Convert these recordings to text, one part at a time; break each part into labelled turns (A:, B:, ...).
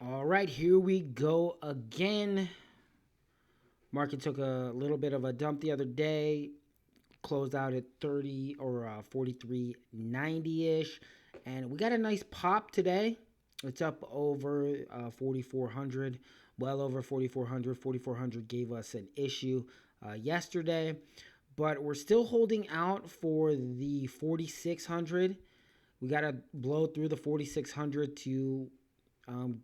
A: All right, here we go again. Market took a little bit of a dump the other day, closed out at 30 or 43.90-ish, and we got a nice pop today. It's up over 4,400, well over 4,400. 4,400 gave us an issue yesterday, but we're still holding out for the 4,600. We got to blow through the 4,600 to um,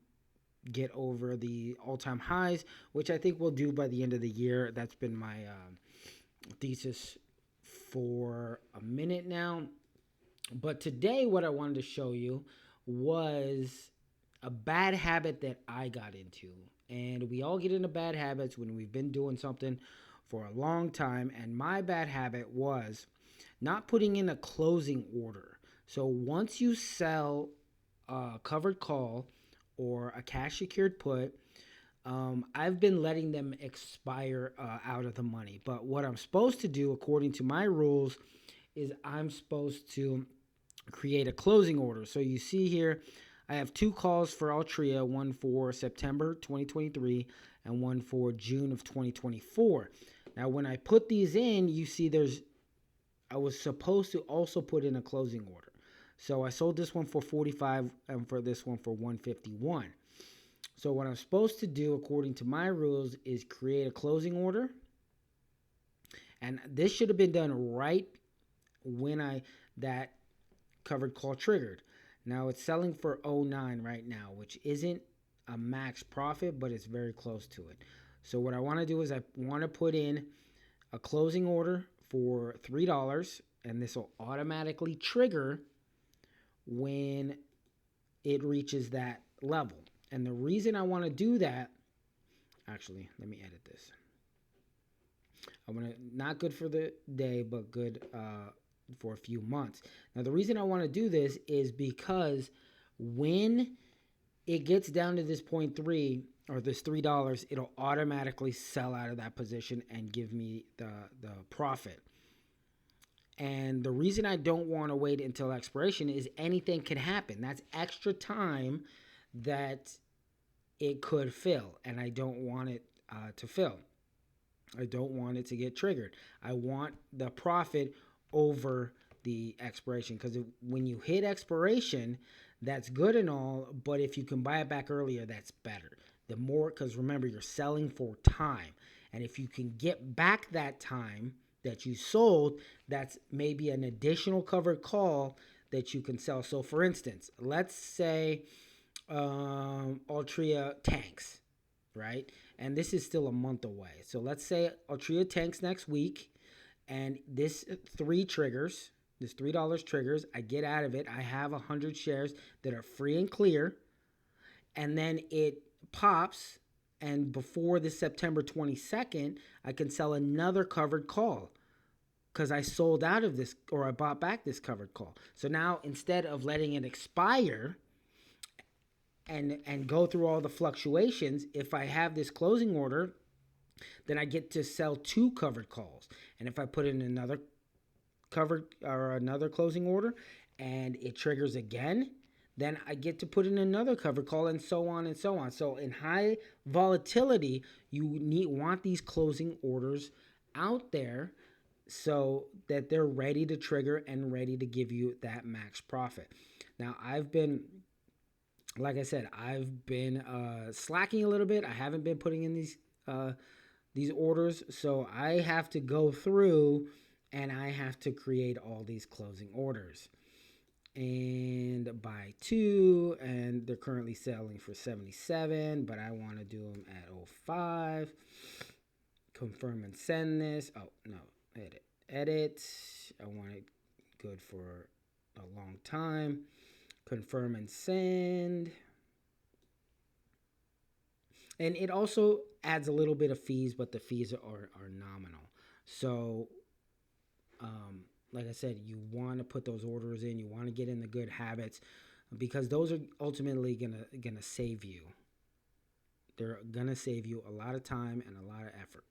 A: get over the all-time highs, which I think we'll do by the end of the year. That's been my thesis for a minute now. But today, what I wanted to show you was a bad habit that I got into. And we all get into bad habits when we've been doing something for a long time. And my bad habit was not putting in a closing order. So once you sell a covered call or a cash secured put, I've been letting them expire out of the money. But what I'm supposed to do, according to my rules, is I'm supposed to create a closing order. So you see here, I have two calls for Altria, one for September 2023 and one for June of 2024. Now, when I put these in, you see I was supposed to also put in a closing order. So I sold this one for 45 and for this one for 151. So what I'm supposed to do, according to my rules, is create a closing order. And this should have been done right when that covered call triggered. Now it's selling for 09 right now, which isn't a max profit, but it's very close to it. So what I want to do is I want to put in a closing order for $3, and this will automatically trigger when it reaches that level. And the reason I want to do that, actually, let me edit this. I want to, not good for the day, but good for a few months. Now, the reason I want to do this is because when it gets down to this 0.3 or this $3, it'll automatically sell out of that position and give me the profit. And the reason I don't want to wait until expiration is anything can happen. That's extra time that it could fill, and I don't want it to fill. I don't want it to get triggered. I want the profit over the expiration, because when you hit expiration, that's good and all, but if you can buy it back earlier, that's better. The more, because remember, you're selling for time, and if you can get back that time that you sold, that's maybe an additional covered call that you can sell. So for instance, let's say Altria tanks, right? And this is still a month away. So let's say Altria tanks next week, and this $3 triggers. This $3 triggers. I get out of it. I have 100 shares that are free and clear, and then it pops. And before the September 22nd, I can sell another covered call because I sold out of this, or I bought back this covered call. So now, instead of letting it expire and go through all the fluctuations, if I have this closing order, then I get to sell two covered calls. And if I put in another covered or another closing order and it triggers again, then I get to put in another covered call, and so on and so on. So in high volatility, you want these closing orders out there so that they're ready to trigger and ready to give you that max profit. Now, like I said, I've been slacking a little bit. I haven't been putting in these orders, so I have to go through and I have to create all these closing orders and buy two, and they're currently selling for 77, but I want to do them at 05. Confirm and send this. Oh no, edit. I want it good for a long time. Confirm and send. And it also adds a little bit of fees, but the fees are nominal. So like I said, you want to put those orders in. You want to get in the good habits, because those are ultimately gonna save you. They're gonna save you a lot of time and a lot of effort.